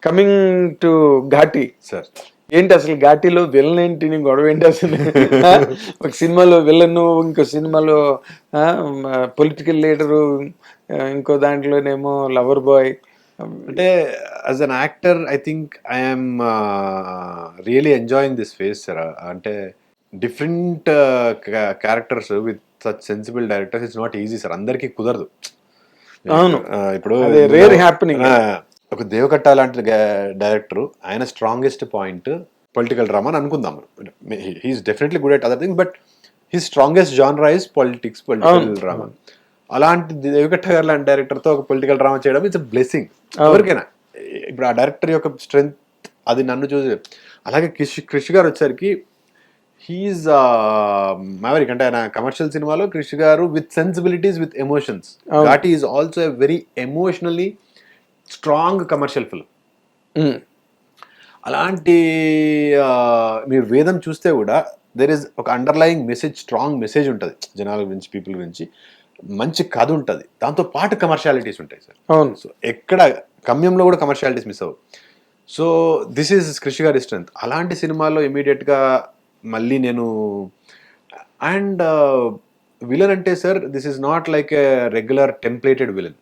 Coming to Ghaati sir. ఏంటి అసలు ఘాటీలో villain ఏంటి, నీ గొడవ ఏంటి అసలు? ఆ? ఒక సినిమాలో విలన్, ఇంకో సినిమాలో పొలిటికల్ లీడరు, ఇంకో దాంట్లోనేమో లవర్ బాయ్. అంటే as an actor I think I'm really enjoying this phase sir. అంటే different characters with such sensible directors it's not easy sir. అందరికీ కుదరదు. అవును, ఇప్పుడు అదే రేర్ హ్యాపెనింగ్. ఒక దేవకట్ట లాంటి డైరెక్టర్, ఆయన స్ట్రాంగెస్ట్ పాయింట్ పొలిటికల్ డ్రామా అని అనుకుందాం. He is definitely good at other thing, but he strongest genre is politics, political drama. అలాంటి దేవకట్ట గారు లాంటి డైరెక్టర్తో ఒక పొలిటికల్ డ్రామా చేయడం ఇట్స్ బ్లెస్సింగ్ ఎవరికైనా. ఇప్పుడు ఆ డైరెక్టర్ యొక్క స్ట్రెంగ్త్ అది నన్ను చూసి. అలాగే క్రిష్ గారు వచ్చేసరికి హీఈస్ మ్యావరిక్. అంటే ఆయన కమర్షియల్ సినిమాలో క్రిష్ గారు with sensibilities, with emotions. Ghaati is also a very emotionally strong commercial film. అలాంటి మీరు వేదం చూస్తే కూడా దెర్ ఇస్ ఒక అండర్లయింగ్ మెసేజ్, స్ట్రాంగ్ మెసేజ్ ఉంటుంది జనాల గురించి, పీపుల్ గురించి. మంచి కథ ఉంటుంది, దాంతో పాటు కమర్షియాలిటీస్ ఉంటాయి సార్. అవును. సో ఎక్కడ కమ్యంలో కూడా కమర్షియాలిటీస్ మిస్ అవ్వవు. సో దిస్ ఈజ్ కృషి గారి స్ట్రెంత్. అలాంటి సినిమాల్లో ఇమీడియట్గా మళ్ళీ నేను అండ్ విలన్ అంటే sir this is not like a regular templated villain.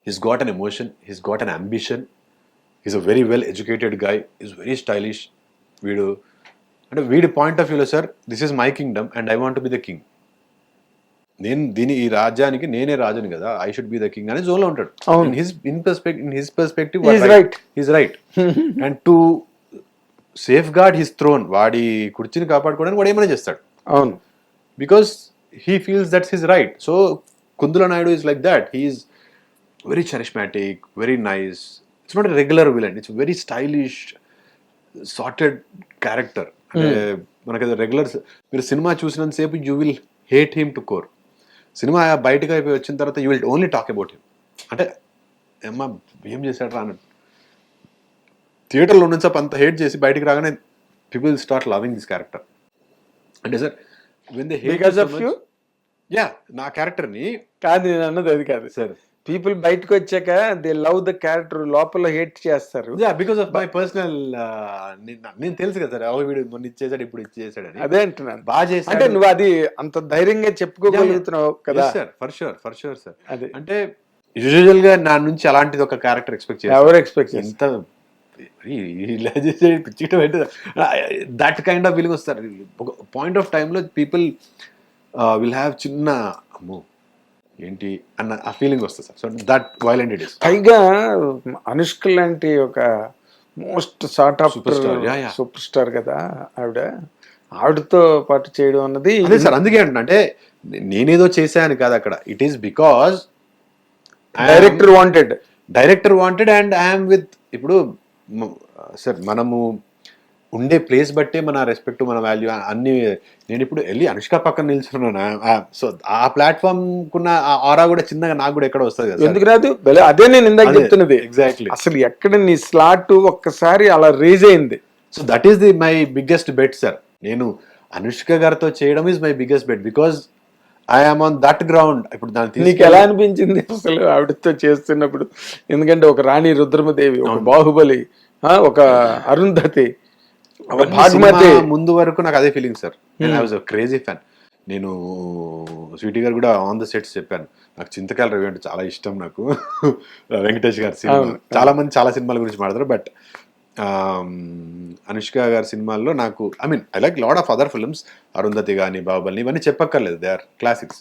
He's got an emotion, he's got an ambition, is a very well educated guy, is very stylish. వీడు అంటే వీడి పాయింట్ ఆఫ్ వ్యూలో sir this is my kingdom and I want to be the king. నేను ఈ రాజ్యానికి నేనే రాజుని కదా, I should be the king అనే జోన్లో ఉంటాడు. In his perspective is right. And to safeguard his throne, వాడి కుర్చీని కాపాడుకోవడానికి వాడు ఏమైనా చేస్తాడు. అవును, because he feels that's his right. So Kundula Naidu is like that. He is very charismatic, very nice. It's not a regular villain, it's very stylish sorted character. అంటే మనకి regular మీరు సినిమా చూసినంతసేపు you will hate him to core. సినిమా బయటకు అయిపోయి వచ్చిన తర్వాత you will only talk about him. అంటే అమ్మా ఏం చేశాడు రా అన్నట్టు. థియేటర్లో నుంచి అంత హేట్ చేసి బయటికి రాగానే people start loving this character. అంటే sir when they hate ya నా క్యారెక్టర్ని కాదు నేను అన్నది అది కాదు సార్. పీపుల్ బయటకు వచ్చాక దే లవ్ ద క్యారెక్టర్, లోపల హేట్ చేస్తారు. Yeah because of my personal నేను తెలుసు కదా సార్, వీడు మొన్న ఇచ్చేసాడు ఇప్పుడు ఇచ్చేసాడని. అదే అంటున్నాను, బాగా చేసి అంటే నువ్వు అది అంత ధైర్యంగా చెప్పుకోగలుగుతున్నావు కదా. For sure sir. అదే అంటే యూజువల్ గా నా నుంచి అలాంటిది ఒక క్యారెక్టర్ ఎక్స్పెక్ట్ చేయాలి. ఎవరు ఎక్స్పెక్ట్ ఎంత ఇలా చేసే పిచ్చిటం అంటే దట్ కైండ్ ఆఫ్ ఫీలింగ్ వస్తారు. ఒక పాయింట్ ఆఫ్ టైంలో పీపుల్ విల్ హ్యావ్ చిన్న అమ్మో ఏంటి అన్న ఆ ఫీలింగ్ వస్తుంది sir. So that violent it is. పైగా అనుష్క లాంటి ఒక most sort of super star కదా ఆవిడతో పాటు చేయడం అన్నది అదే సార్. అందుకే అంటున్నా, అంటే నేనేదో చేశాను కాదు అక్కడ. It is because director wanted and I'm with. ఇప్పుడు సార్ మనము ఉండే ప్లేస్ బట్టే మన రెస్పెక్ట్, మన వాల్యూ అన్ని. నేను ఇప్పుడు వెళ్ళి అనుష్క పక్కన నిల్చున్నాను. సో ఆ ప్లాట్ఫామ్ కున్న ఆరా కూడా చిన్నగా నాకు కూడా ఎక్కడ వస్తుంది కదా. ఎందుకు రాదు? అదే నేను ఇందాక చెప్తున్నది. ఎగ్జాక్ట్లీ. అసలు ఎక్కడ నీ స్లాట్ ఒక్కసారి అలా రేజ్ అయింది. So that is the my biggest bet sir. నేను అనుష్క గారితో చేయడం is my biggest bet because I'm on that ground. ఇప్పుడు దాన్ని నీకు ఎలా అనిపించింది అసలు ఆవిడతో చేస్తున్నప్పుడు? ఎందుకంటే ఒక రాణి రుద్రమదేవి, ఒక బాహుబలి, ఒక అరుంధతి, భాగ్మతి. ముందు వరకు నాకు అదే feeling sir. I was a crazy fan. నేను స్వీటీ గారు కూడా ఆన్ ద సెట్స్ చెప్పాను, నాకు చింతకాయల రవి అంటే చాలా ఇష్టం. నాకు వెంకటేష్ గారి సినిమా, చాలా మంది చాలా సినిమాల గురించి మాట్లాడతారు, బట్ అనుష్క గారి సినిమాల్లో నాకు I like lot of other films. Arundhati కానీ, బాహుబలి, ఇవన్నీ చెప్పక్కర్లేదు, దే ఆర్ క్లాసిక్స్.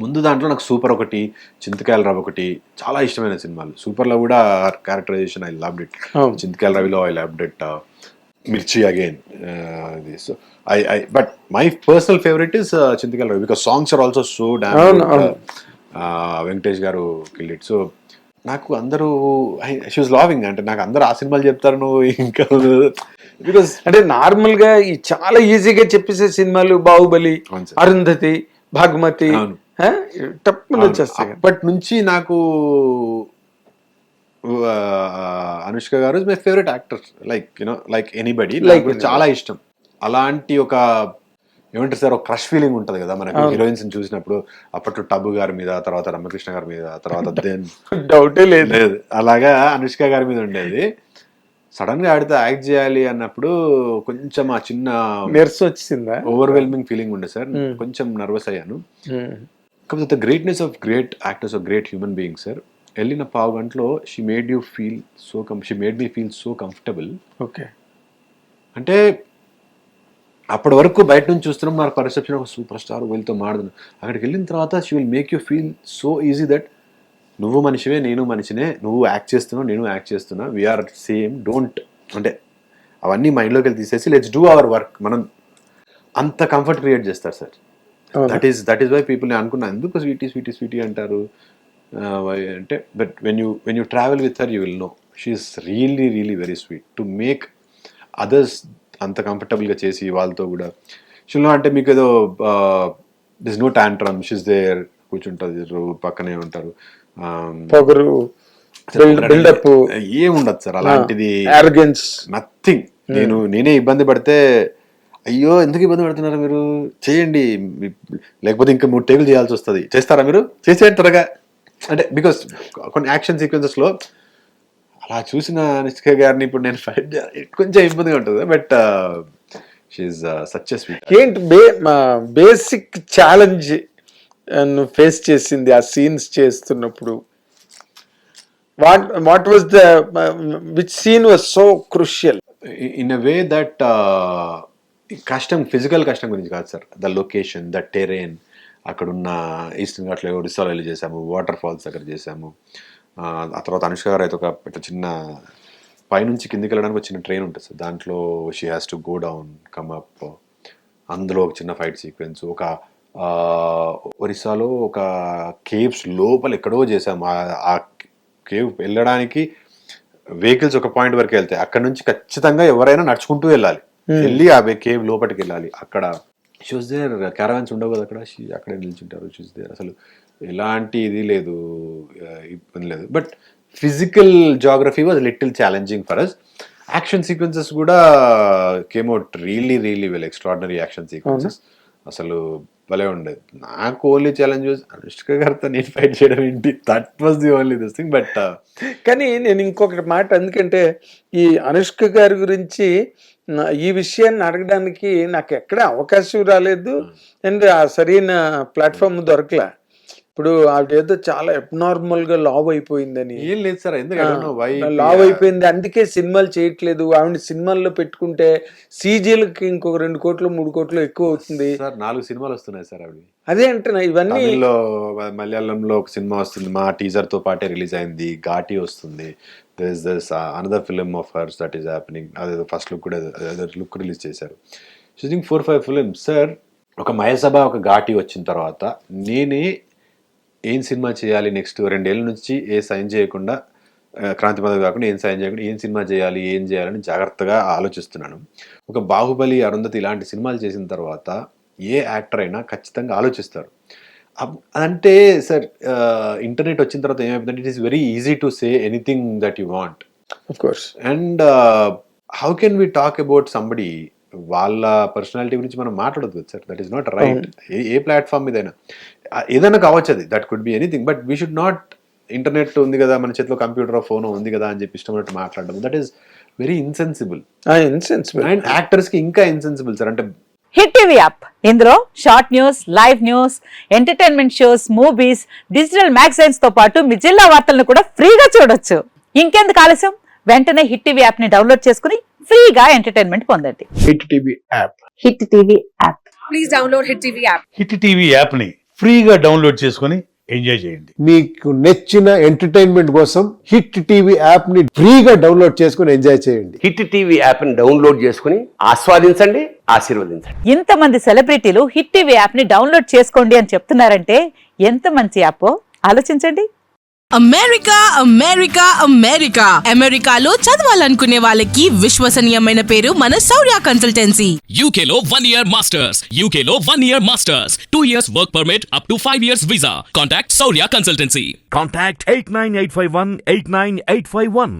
ముందు దాంట్లో నాకు సూపర్ ఒకటి, చింతకాయల రవి ఒకటి చాలా ఇష్టమైన సినిమాలు. సూపర్లో కూడా characterization I loved it. Chintakayala రవిలో I loved it. Mirchi again. So but my personal favourite is Chintakayala Ravi because songs are also so damn. Venkatesh గారు కిల్డ్ ఇట్. సో నాకు అందరూ షీ వాజ్ లవింగ్. అంటే నాకు అందరూ ఆ సినిమాలు చెప్తారు, నువ్వు ఇంకా బికాస్ అంటే నార్మల్ గా ఈ చాలా ఈజీగా చెప్పేసే సినిమాలు బాహుబలి, అరుంధతి, భాగ్మతి వచ్చేస్తాయి. అప్పటి నుంచి నాకు అనుష్క గారు is my favourite actor, like you know like anybody. Like చాలా ఇష్టం. అలాంటి ఒక ఏమంటారు సార్, ఒక క్రష్ ఫీలింగ్ ఉంటుంది కదా మనకు హీరోయిన్స్ చూసినప్పుడు. అప్పట్లో టబ్బు గారి మీద, తర్వాత రమ్యకృష్ణ గారి మీద, తర్వాత డౌటే లేదు అలాగా అనుష్క గారి మీద ఉండేది. సడన్ గా ఆడితే యాక్ట్ చేయాలి అన్నప్పుడు కొంచెం ఆ చిన్న నీరసం వచ్చిందా, ఓవర్వెల్మింగ్ ఫీలింగ్ ఉండే సార్. కొంచెం నర్వస్ అయ్యాను. కాకపోతే the greatness of great actors of great human being sir, వెళ్ళిన పావు గంటలో she made me feel so comfortable. Okay, అంటే అప్పటి వరకు బయట నుంచి చూస్తున్నాం, మన పర్సెప్షన్ ఒక సూపర్ స్టార్ వీళ్ళతో మాడుతున్నాం. అక్కడికి వెళ్ళిన తర్వాత she will make you feel so easy that నువ్వు మనిషివే, నేను మనిషినే, నువ్వు యాక్ట్ చేస్తున్నావు, నేను యాక్ట్ చేస్తున్నా, వీఆర్ సేమ్, డోంట్, అంటే అవన్నీ మైండ్లోకి వెళ్ళి తీసేసి లెట్స్ డూ అవర్ వర్క్. మనం అంత కంఫర్ట్ క్రియేట్ చేస్తారు sir. That is why people, నేను అనుకున్నాను ఎందుకు స్వీటీ అంటారు అంటే, but when you travel with her you will know she's really really very sweet to make others అంత కంఫర్టబుల్గా చేసి వాళ్ళతో కూడా. షిల్ అంటే మీకు ఏదో this no tantrum, she's there, కూర్చుంటుంది, పక్కనే ఉంటారు, బిల్డప్ ఏముండదు సార్ అలాంటిది, నథింగ్. నేనే ఇబ్బంది పడితే అయ్యో ఎందుకు ఇబ్బంది పడుతున్నారు మీరు, చేయండి, లేకపోతే ఇంకా 3 టేకులు చేయాల్సి వస్తుంది, చేస్తారా మీరు, చేసేయండి త్వరగా అంటే. బికాస్ కొన్ని యాక్షన్ సీక్వెన్సెస్లో అలా చూసిన అనుష్క గారిని ఇప్పుడు నేను ఫైట్ కొంచెం ఇబ్బందిగా ఉంటుంది. But she is such a sweet. ఏంటి బేసిక్ ఛాలెంజ్ నువ్వు ఫేస్ చేసింది ఆ సీన్స్ చేస్తున్నప్పుడు? What was the which scene was so crucial? In a way that కష్టం, ఫిజికల్ కష్టం గురించి కాదు sir, the location, the terrain, అక్కడున్న ఈస్టర్న్ ఘాట్లో ఒరిస్సాలో వెళ్ళి చేసాము, వాటర్ ఫాల్స్ దగ్గర చేసాము. ఆ తర్వాత అనుష్క గారు అయితే ఒక చిన్న పైనుంచి కిందికి వెళ్ళడానికి ఒక చిన్న ట్రైన్ ఉంటుంది సార్, దాంట్లో she has to go down come up, అందులో ఒక చిన్న ఫైట్ సీక్వెన్స్. ఒక ఒరిస్సాలో ఒక కేవ్స్ లోపల ఎక్కడో చేసాము, ఆ కేవ్ వెళ్ళడానికి వెహికల్స్ ఒక పాయింట్ వరకు వెళ్తాయి, అక్కడ నుంచి ఖచ్చితంగా ఎవరైనా నడుచుకుంటూ వెళ్ళాలి, వెళ్ళి ఆ కేవ్ లోపలికి వెళ్ళాలి. అక్కడ షూస్ దేర్, క్యారవాన్స్ ఉండవు కదా అక్కడ, అక్కడే నిల్చుంటారు, షూస్ దేర్, అసలు ఎలాంటి ఇది లేదు, ఇబ్బంది లేదు. But physical geography was little challenging for us. Action sequences కూడా came out really really well, extraordinary action sequences, అసలు భలే ఉండేది. నాకు ఓన్లీ ఛాలెంజ్ వాజ్ అనుష్క గారితో నేను ఫైట్ చేయడం ఏంటి, that was the only this thing. But కానీ నేను ఇంకొకటి మాట, ఎందుకంటే ఈ అనుష్క గారి గురించి ఈ విషయాన్ని అడగడానికి నాకు ఎక్కడ అవకాశం రాలేదు, అండ్ ఆ సరైన ప్లాట్ఫామ్ దొరకలే. ఇప్పుడు ఆవిడేదో చాలా అబ్నార్మల్ గా లావ్ అయిపోయిందని. ఏం లేదు సార్, ఎందుకంటే లావ్ అయిపోయింది అందుకే సినిమాలు చేయట్లేదు, ఆవిడ సినిమాల్లో పెట్టుకుంటే సీజీలకి ఇంకొక 2 కోట్లు 3 కోట్లు ఎక్కువ అవుతుంది సార్. 4 సినిమాలు వస్తున్నాయి సార్ ఆవిడ. అదే అంటున్నా, ఇవన్నీ మలయాళంలో ఒక సినిమా వస్తుంది, మా టీజర్ తో పాటే రిలీజ్ అయింది, ఘాటి వస్తుంది. There's another film of hers that is happening. అదే ఫస్ట్ లుక్ కూడా లుక్ రిలీజ్ చేశారు. Shooting 4-5 films sir. ఒక మయసభ, ఒక ఘాటి వచ్చిన తర్వాత నేనే ఏం సినిమా చేయాలి నెక్స్ట్ 2 ఏళ్ళ నుంచి ఏ సైన్ చేయకుండా, క్రాంతి పదవి కాకుండా ఏం సైన్ చేయకుండా ఏం సినిమా చేయాలి ఏం చేయాలని జాగ్రత్తగా ఆలోచిస్తున్నాను. ఒక బాహుబలి, అరుంధతి ఇలాంటి సినిమాలు చేసిన తర్వాత ఏ యాక్టర్ అయినా ఖచ్చితంగా ఆలోచిస్తారు. అదంటే సార్ ఇంటర్నెట్ వచ్చిన తర్వాత ఏమైపోతుందంటే it is very easy to say anything that you want, of course. And how can we talk about somebody, వాళ్ళ పర్సనాలిటీ గురించి మనం మాట్లాడదు sir, that is not right. ఏ ప్లాట్ఫామ్ మీదైనా ఏదైనా కావచ్చు, అది that could be anything, but we should not, internet ఉంది కదా మన చేతిలో, కంప్యూటర్ ఫోన్ ఉంది కదా అని చెప్పి ఇష్టమైనట్టు మాట్లాడడం, that is very insensible. And actors కి ఇంకా ఇన్సెన్సిబుల్ సార్. అంటే హిట్ టీవీ యాప్, ఇందులో short news, live news, entertainment shows, movies, digital magazines తో పాటు మీ జిల్లా వార్తలను కూడా ఫ్రీగా చూడొచ్చు. ఇంకెందుకు ఆలస్యం, వెంటనే హిట్ టీవీ యాప్ ని డౌన్లోడ్ చేసుకుని ఫ్రీగా ఎంటర్టైన్మెంట్ పొందండి. Hit TV app, hit TV app, please download hit TV app. Hit TV app ని ఫ్రీగా డౌన్లోడ్ చేసుకుని ఎంజాయ్ చేయండి. మీకు నచ్చిన ఎంటర్టైన్మెంట్ కోసం హిట్ టీవీ యాప్ ని ఫ్రీగా డౌన్లోడ్ చేసుకుని ఎంజాయ్ చేయండి. హిట్ టీవీ యాప్ ని డౌన్లోడ్ చేసుకుని ఆస్వాదించండి, ఆశీర్వదించండి. ఇంతమంది సెలబ్రిటీలు హిట్ టీవీ యాప్ ని డౌన్లోడ్ చేసుకోండి అని చెప్తున్నారంటే ఎంత మంచి యాప్ ఆలోచించండి. అమెరికా అమెరికా అమెరికా అమెరికాలో చదవాలనుకునే వాళ్ళకి విశ్వసనీయమైన పేరు మన శౌర్య కన్సల్టెన్సీ. UK లో 1 year masters, UK లో 1 year masters, 2 years work permit up to 5 years visa. Contact Saurya Consultancy. Contact 89851 89851.